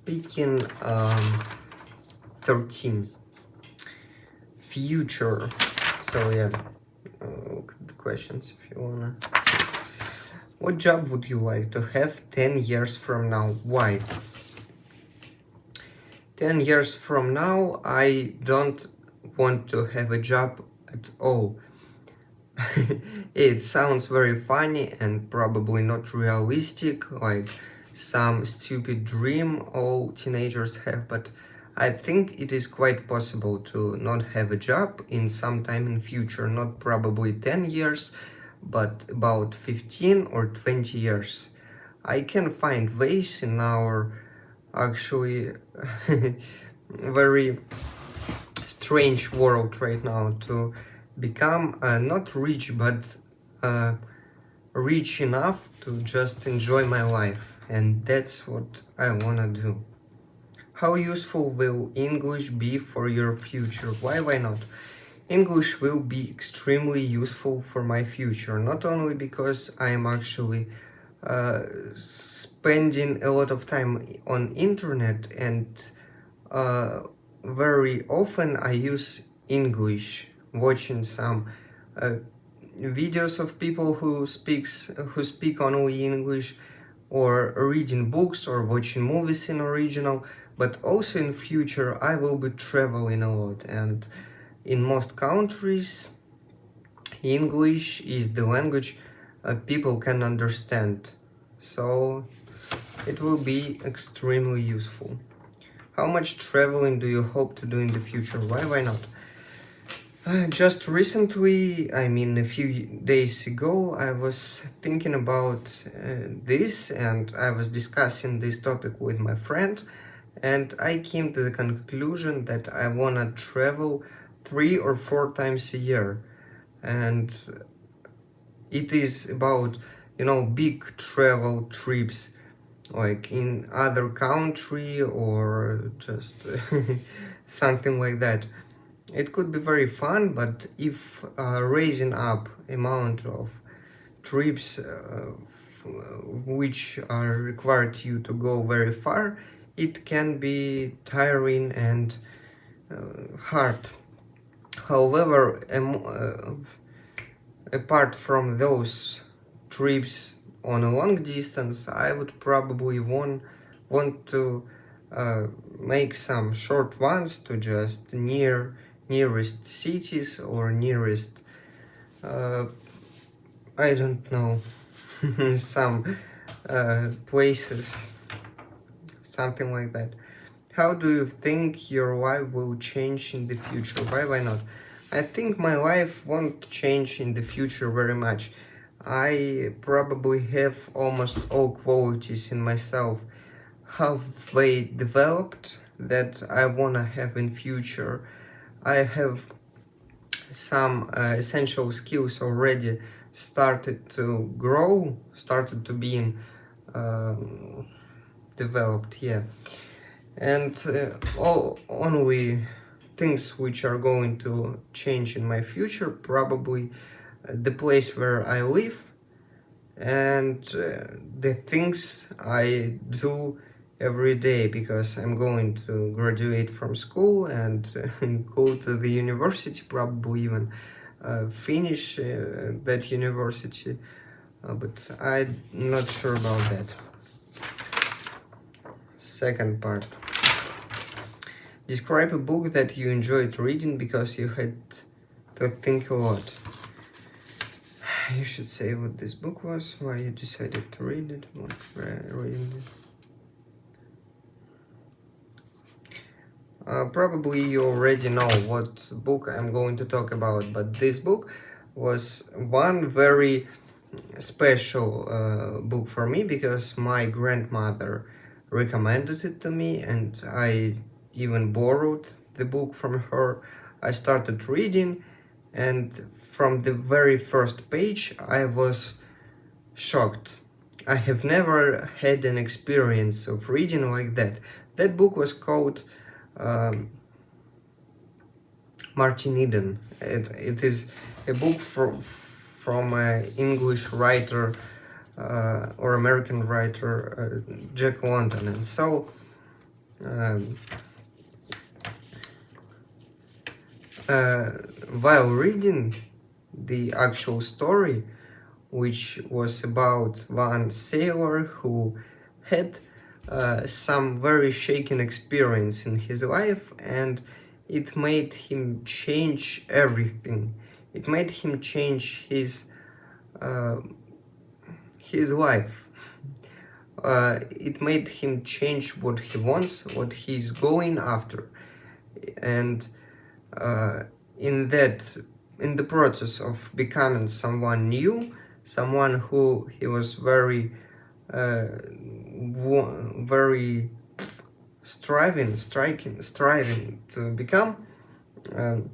speaking. 13. Future. So yeah, look at the questions if you wanna. What job would you like to have 10 years from now? Why? 10 years from now, I don't want to have a job at all. It sounds very funny and probably not realistic, like some stupid dream all teenagers have, but I think it is quite possible to not have a job in some time in future, not probably 10 years, but about 15 or 20 years. I can find ways in our actually very strange world right now to become not rich, but rich enough to just enjoy my life, and that's what I wanna do. How useful will English be for your future? Why not? English will be extremely useful for my future, not only because I'm actually spending a lot of time on internet, and very often I use English, watching some videos of people who speak only English, or reading books or watching movies in original. But also in future I will be traveling a lot, and in most countries English is the language people can understand, so it will be extremely useful. How much traveling do you hope to do in the future? Why not? Just recently, I mean a few days ago, I was thinking about this, and I was discussing this topic with my friend, and I came to the conclusion that I wanna travel 3 or 4 times a year. And it is about, big travel trips, like in other country or just something like that. It could be very fun, but if raising up amount of trips which are required you to go very far, it can be tiring and hard. However, apart from those trips on a long distance, I would probably want to make some short ones to just nearest cities or nearest I don't know some places, something like that. How do you think your life will change in the future? Why not? I think my life won't change in the future very much. I probably have almost all qualities in myself halfway developed that I wanna have in future. I have some essential skills already started to grow, started to be developed, yeah. And all only things which are going to change in my future, probably the place where I live, and the things I do every day, because I'm going to graduate from school and go to the university, probably even finish that university, but I'm not sure about that. Second part. Describe a book that you enjoyed reading because you had to think a lot. You should say what this book was, why you decided to read it, what reading it. Probably you already know what book I'm going to talk about, but this book was one very special book for me, because my grandmother recommended it to me, and I even borrowed the book from her. I started reading, and from the very first page I was shocked. I have never had an experience of reading like that. That book was called Martin Eden. It is a book from an English writer or American writer, Jack London. And so um, while reading the actual story, which was about one sailor who had some very shaking experience in his life, and it made him change everything. It made him change uh, his life. It made him change what he wants, what he's going after, and uh, in that, in the process of becoming someone new, someone who he was very very striving to become, um,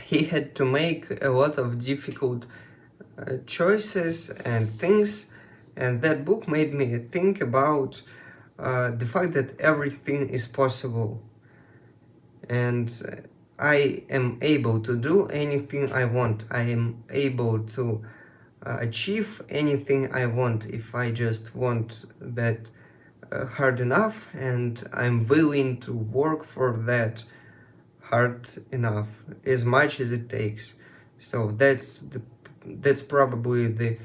he had to make a lot of difficult choices and things, and that book made me think about the fact that everything is possible, and I am able to do anything I want. I am able to achieve anything I want if I just want that hard enough, and I'm willing to work for that hard enough, as much as it takes. So that's probably the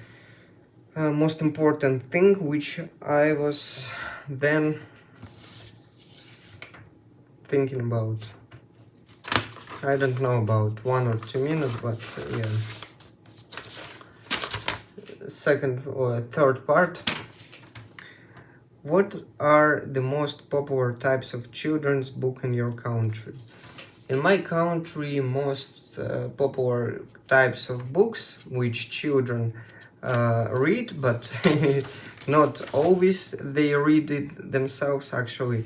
most important thing which I was then thinking about. I don't know, about 1 or 2 minutes, but yeah. Second or third part. What are the most popular types of children's book in your country? In my country, most popular types of books which children read, but not always they read it themselves. Actually,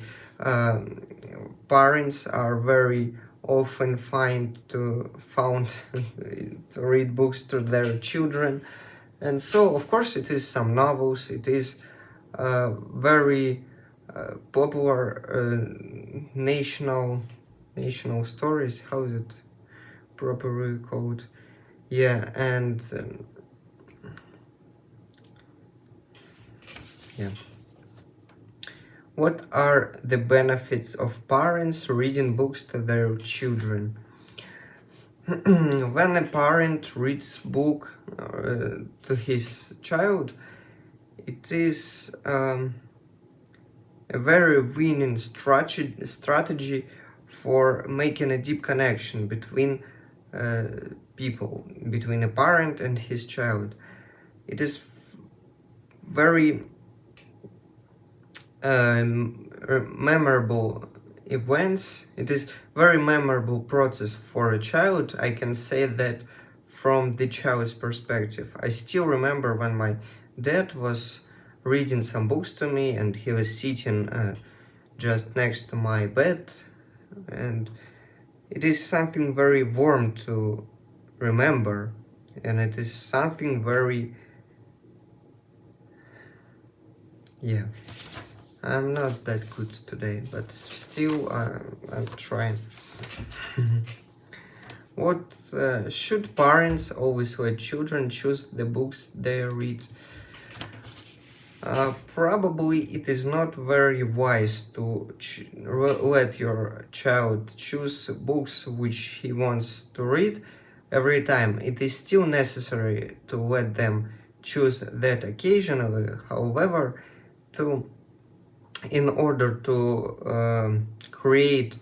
parents are very often found to read books to their children, and so of course it is some novels. It is very popular national stories. How is it properly called? Yeah, and yeah. What are the benefits of parents reading books to their children? When a parent reads book to his child, it is a very winning strategy for making a deep connection between people, between a parent and his child. It is very memorable events. It is very memorable process for a child. I can say that from the child's perspective. I still remember when my dad was reading some books to me, and he was sitting just next to my bed, and it is something very warm to remember, and it is something very, yeah. I'm not that good today, but still I'm trying. What should parents always let children choose the books they read? Probably it is not very wise to let your child choose books which he wants to read every time. It is still necessary to let them choose that occasionally. However, in order to create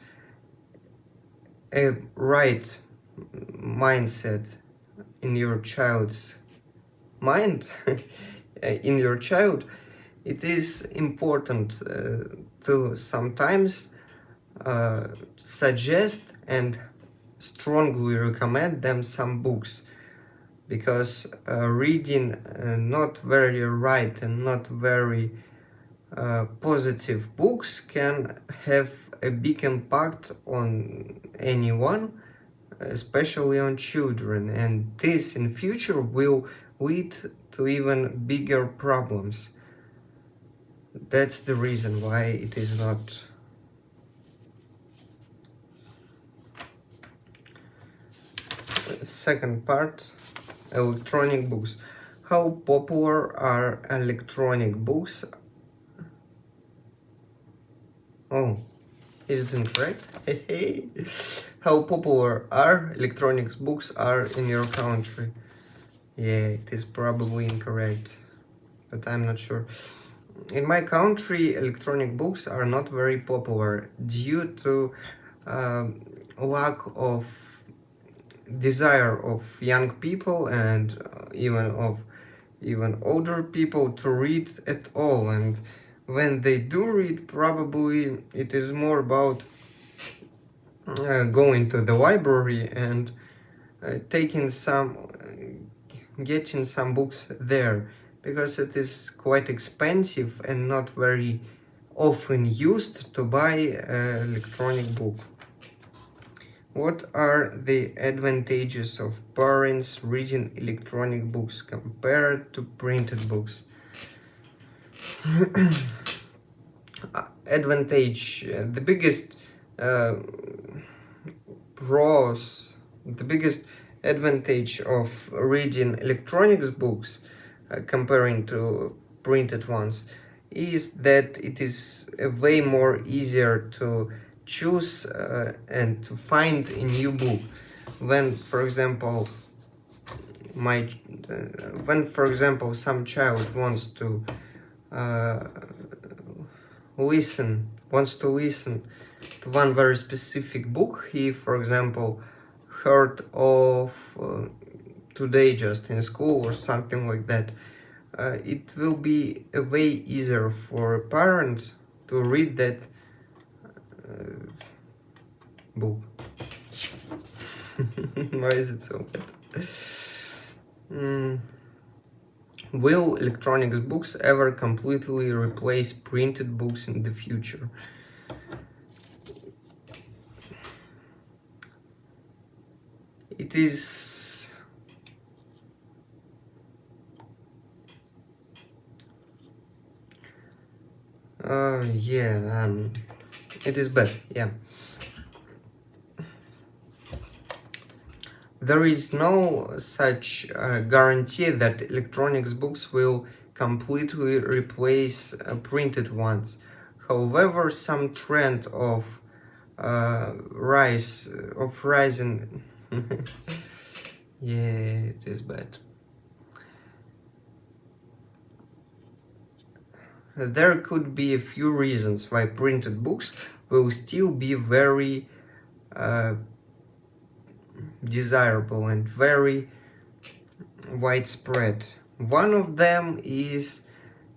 a right mindset in your child's mind, in your child, it is important to sometimes suggest and strongly recommend them some books, because reading not very right and not very positive books can have a big impact on anyone, especially on children, and this in future will lead to even bigger problems. That's the reason why it is not. Second part, electronic books. How popular are electronic books? Oh, is it incorrect? How popular are electronic books are in your country? Yeah, it is probably incorrect, but I'm not sure. In my country, electronic books are not very popular due to lack of desire of young people and even older people to read at all. And when they do read, probably it is more about going to the library and getting some books there, because it is quite expensive and not very often used to buy an electronic book. What are the advantages of parents reading electronic books compared to printed books? Advantage, the biggest the biggest advantage of reading electronic books comparing to printed ones is that it is way more easier to choose and to find a new book. When, for example, some child wants to listen to one very specific book, he, for example, heard of today just in school or something like that, it will be a way easier for a parent to read that book. Why is it so bad? Will electronic books ever completely replace printed books in the future? It is it is bad, yeah. There is no such guarantee that electronic books will completely replace printed ones. However, some trend of rising yeah, it is bad. There could be a few reasons why printed books will still be very desirable and very widespread. One of them is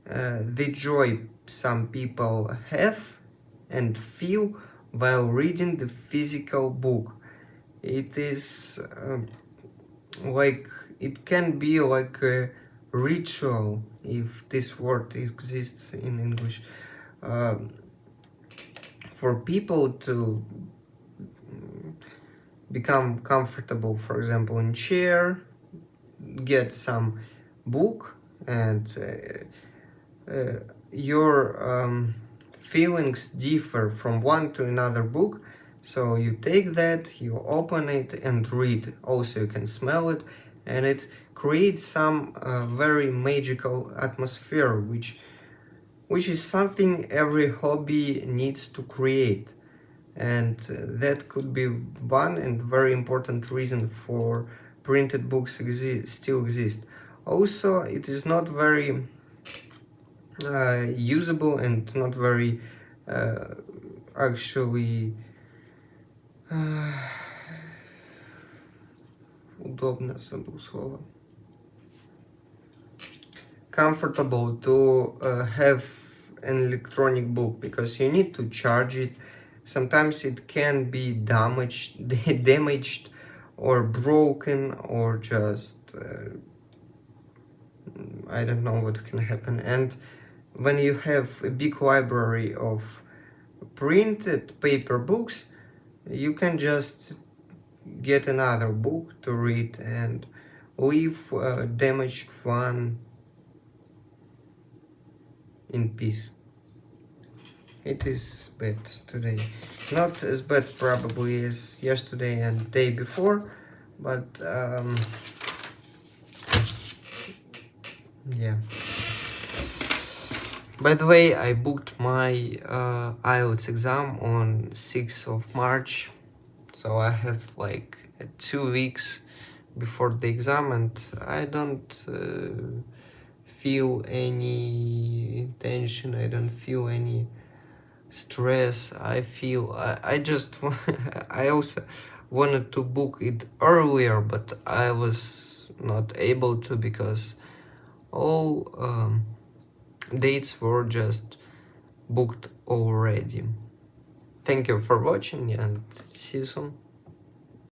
the joy some people have and feel while reading the physical book. It is it can be like a ritual, if this word exists in English, for people to become comfortable, for example, in chair, get some book, and your feelings differ from one to another book. So you take that, you open it and read. Also you can smell it, and it creates some very magical atmosphere, which is something every hobby needs to create. And that could be one and very important reason for printed books still exist. Also, it is not very usable and not very actually удобно, забыл слово, comfortable to have an electronic book, because you need to charge it. Sometimes it can be damaged or broken, or just I don't know what can happen. And when you have a big library of printed paper books, you can just get another book to read and leave a damaged one in peace. It is bad today. Not as bad probably as yesterday and day before, but yeah. By the way, I booked my IELTS exam on 6th of March, so I have like 2 weeks before the exam, and I don't feel any tension, I don't feel any stress. I just I also wanted to book it earlier, but I was not able to because all dates were just booked already. Thank you for watching and see you soon.